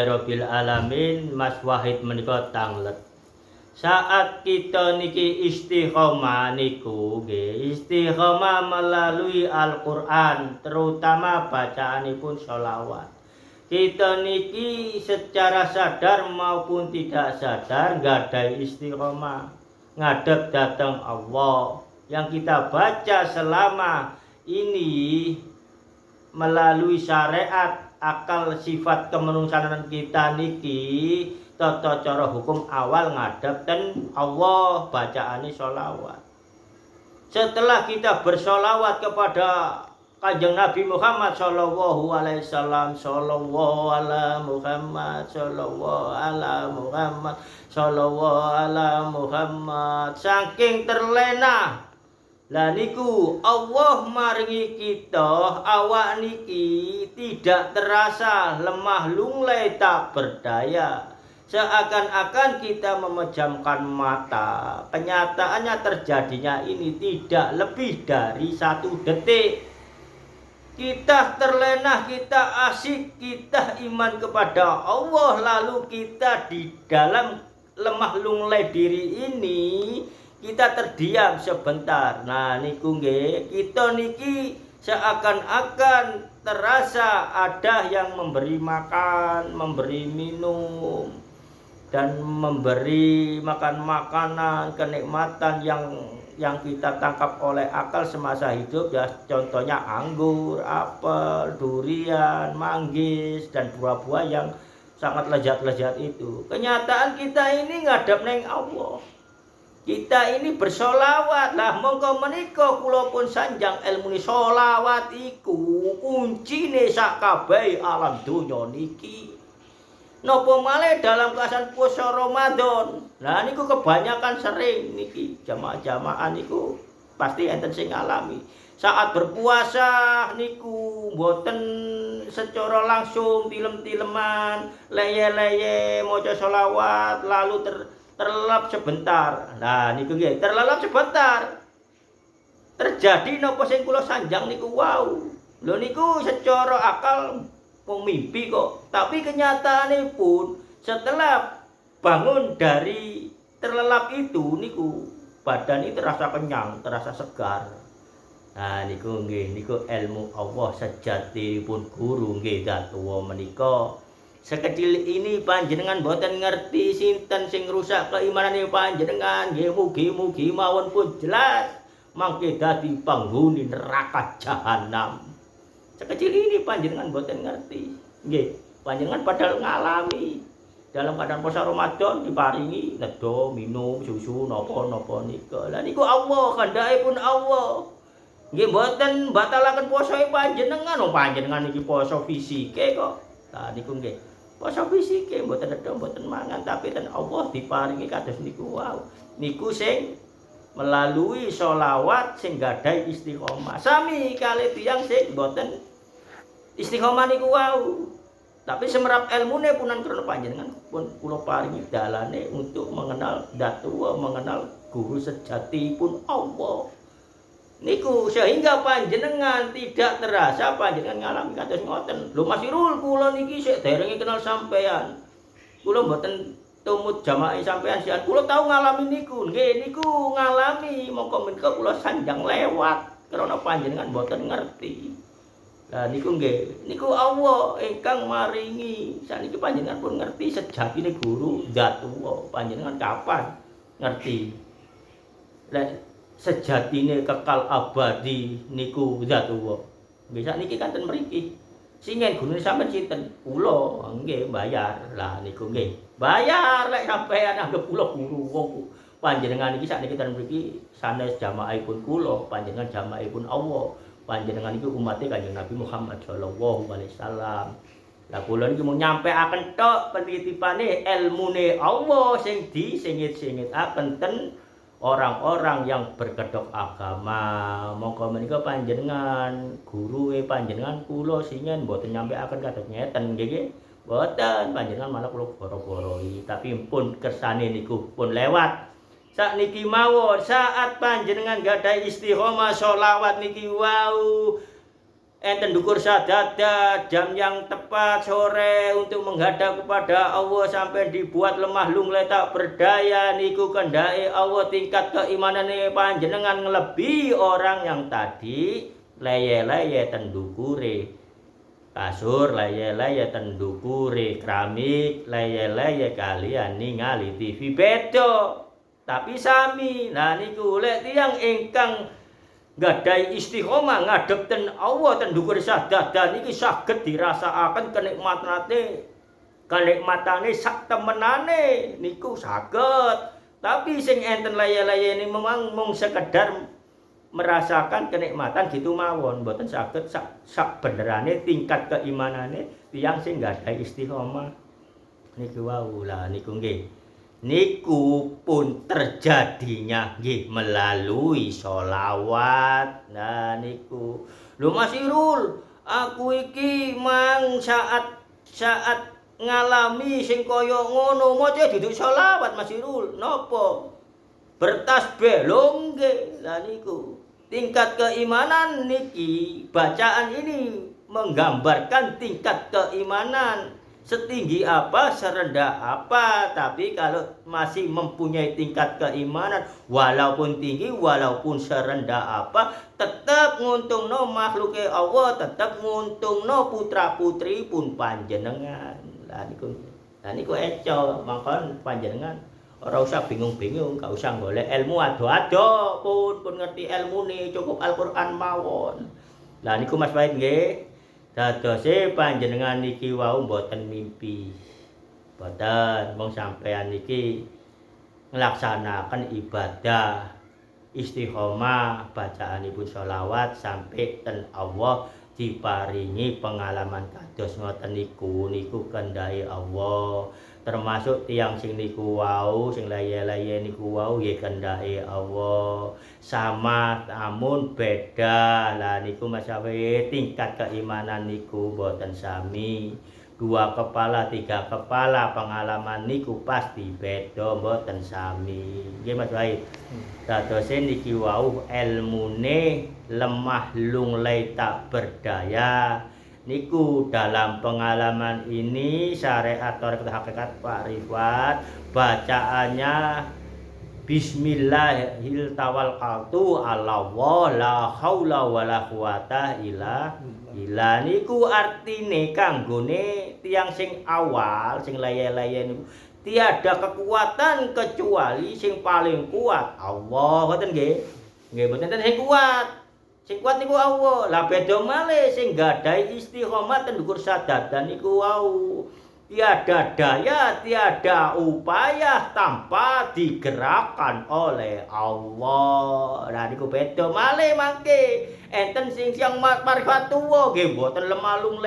Rabbil alamin. Mas Wahid menika tanglet. Saat kita niki istiqomah niku nggih, istiqomah melalui Al-Qur'an, terutama bacaanipun sholawat. Kita niki secara sadar maupun tidak sadar gadai istiqomah ngadep datang Allah. Yang kita baca selama ini melalui syariat, akal, sifat kemenungsanan kita niki tata cara hukum awal ngadep ten Allah, bacaane sholawat. Setelah kita bersolawat kepada Kanjeng Nabi Muhammad sallallahu alaihi wasallam, sallallahu ala Muhammad, sallallahu ala Muhammad, sallallahu ala Muhammad, saking terlena lah niku Allah maringi kita awak niki tidak terasa lemah lunglai tak berdaya. Seakan-akan kita memejamkan mata. Kenyataannya terjadinya ini tidak lebih dari 1 detik. Kita terlena, kita asik, kita iman kepada Allah, lalu kita di dalam lemah lunglai diri ini kita terdiam sebentar. Nah niku nggih, kita niki seakan-akan terasa ada yang memberi makan, memberi minum, dan memberi makan makanan, kenikmatan yang kita tangkap oleh akal semasa hidup, ya contohnya anggur, apel, durian, manggis, dan buah-buah yang sangat lezat-lezat itu. Kenyataan kita ini ngadep neng Allah. Kita ini bersolawat lah, mongko menika kula pun sanjang ilmune solawat iku kuncine sak kabeh alam donya niki. Napa malih dalam keadaan puasa Ramadan. Nah niku kebanyakan sering niki jamaah-jamaah niku pasti enten sing ngalami. Saat berpuasa niku mboten secara langsung tilem-tileman, leye-leye maca selawat lalu terlelap sebentar. Nah niku nggih, terlelap sebentar. Terjadi napa sing kula sanjang niku wau. Lho niku secara akal wong mimpi kok. Tapi kenyataane pun setelah bangun dari terlelap itu niku badan ini terasa kenyang, terasa segar. Nah niku nggih, niku ilmu Allah sejati pun guru nggih datuwa menika. Sekecil ini panjenengan boten ngerti sinten sing rusak keimanane panjenengan. Nggih mugi-mugi mawon pun jelas mangke dadi panghuni neraka jahanam. Sekecil ini panjenengan boten ngerti. Nggih, panjenengan padahal ngalami dalam keadaan puasa Ramadan diparingi nedo, minum, susu, napa-napa nika. Lah niku Allah, kandhake pun Allah. Nggih mboten batalaken puasa panjenengan, panjenengan iki puasa fisike kok. Nah niku nggih. Puasa fisike mboten nedo, mboten mangan, tapi ten Allah diparingi kados niku wow. Niku sing melalui sholawat sing gadai istiqomah. Sami kali tiyang sing mboten istiqomah niku wow. Tapi semerap ilmune punan krana panjenengan pun kula paringi dalane untuk mengenal datuwa, mengenal guru sejati pun Allah. Niku sehingga panjenengan tidak terasa panjenengan ngalami kados ngoten. Lho Mas Irul, kula niki sik derenge kenal sampean. Kula mboten tumut jamaah sampean sian. Kula tau ngalami niku. Nggih niku ngalami mongko menika kula sanjang lewat karena panjenengan mboten ngerti. Lah niku nggih, niku Allah ingkang maringi. Saniki panjenengan pun ngerti sejatine guru datuwa. Panjenengan kapan ngerti? Lah sejatine kekal abadi niku datuwa. Nggih sakniki kanten mriki. Singen gurune sampean sinten? Kula. Nggih bayar. Lah niku nggih. Bayar lek sampean anggap kula guru wong panjenengan iki sakniki ten mriki sanes jamaahipun kula, panjenengan jamaahipun Allah. Panjenengan iki umate Kanjeng Nabi Muhammad sallallahu alaihi wasallam. Lah kula niki mung nyampeaken tok penitipane ilmune Allah sing disengit-sengitaken ten orang-orang yang berkedok agama. Monggo menika panjenengan guruwe panjenengan kula singen mboten nyampeaken kados ngeten nggih. Mboten panjenengan malah kula boro-boroi, tapi pun kersane niku pun lewat. Sakniki mawon saat panjenengan gadai istiqomah sholawat niki wau enten dukur sadada jam yang tepat sore untuk menghadap kepada Allah sampai dibuat lemah lunglai tak berdaya niku kendai Allah tingkat keimanane panjenengan ngelebihi orang yang tadi leye-leye tendukure kasur leye-leye tendukure keramik leye-leye kalian ningali TV bedo tapi sami nah niku lek tiyang ingkang gadai istiqomah ngadep ten Allah ten dukur sadada niki saged dirasakaken kenikmatane sak temenane niku saged tapi sing enten laya-laya ini memang mung sekedar merasakan kenikmatan gitu mawon mboten saged sak benerane tingkat keimanane tiyang sing gadai istiqomah niku wau lah niku nggih niku pun terjadinya nggih melalui sholawat. Nah niku lho Mas Irul, aku iki mang saat ngalami sing kaya ngono maca duduk sholawat Mas Irul. Napa? Bertasbih lho nggih. Lah niku tingkat keimanan niki bacaan ini menggambarkan tingkat keimanan setinggi apa, serendah apa, tapi kalau masih mempunyai tingkat keimanan walaupun tinggi, walaupun serendah apa, tetap nguntungno makhluke Allah, tetap nguntungno putra-putri pun panjenengan. Lah niku eco, mangkon panjenengan ora usah bingung-bingung, gak usah golek ilmu ado-ado, pun ngerti ilmu nih, cukup Al-Qur'an mawon. Lah niku Mas Wahid nggih. Dadose panjenengan niki wau mboten mimpi. Mboten mung sampean niki nglaksanaken ibadah istiqomah bacaanipun sholawat sampai ten Allah diparingi pengalaman kados ngoten niku kendai Allah. Termasuk tiang sing niku wau sing laye-laye niku wau nggih kendake Allah sama namun beda lah niku Mas Awe tingkat keimanan niku boten sami 2 kepala 3 kepala pengalaman niku pasti beda boten sami nggih Mas Wahid dadose niki wau ilmune lemah lunglai tak berdaya niku dalam pengalaman ini syariat atau hakikat Pak Rifat bacaannya Bismillahil tawakkaltu 'alallah la haula wala quwata illa billah niku artine kanggone tiyang sing awal sing laye-laye niku tiada kekuatan kecuali sing paling kuat Allah ngoten nggih nggih mboten sing kuat sing kuat niku Allah. Lah beda malih sing gadai istiqomah ten dukur sadada niku wau. Tiada daya, tiada upaya tanpa digerakkan oleh Allah. Lah niku beda malih mangke. Enten sing siang marifat tuwa nggih mboten lemalung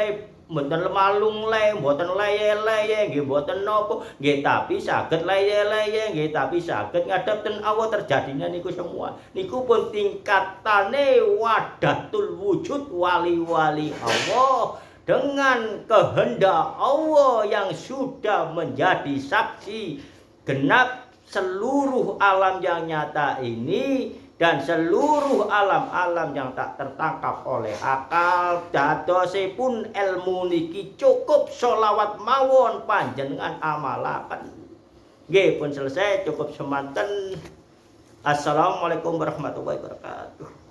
le, mboten leye-leye, nggih mboten napa, nggih tapi saged leye-leye, nggih tapi saged ngadhep ten Allah terjadinya niku semua. Niku pun tingkatane wahdatul wujud wali-wali Allah dengan kehendak Allah yang sudah menjadi saksi genap seluruh alam yang nyata ini dan seluruh alam-alam yang tak tertangkap oleh akal dadose pun ilmu niki cukup sholawat mawon panjenengan amalaken nggih pun selesai cukup semanten. Assalamualaikum warahmatullahi wabarakatuh.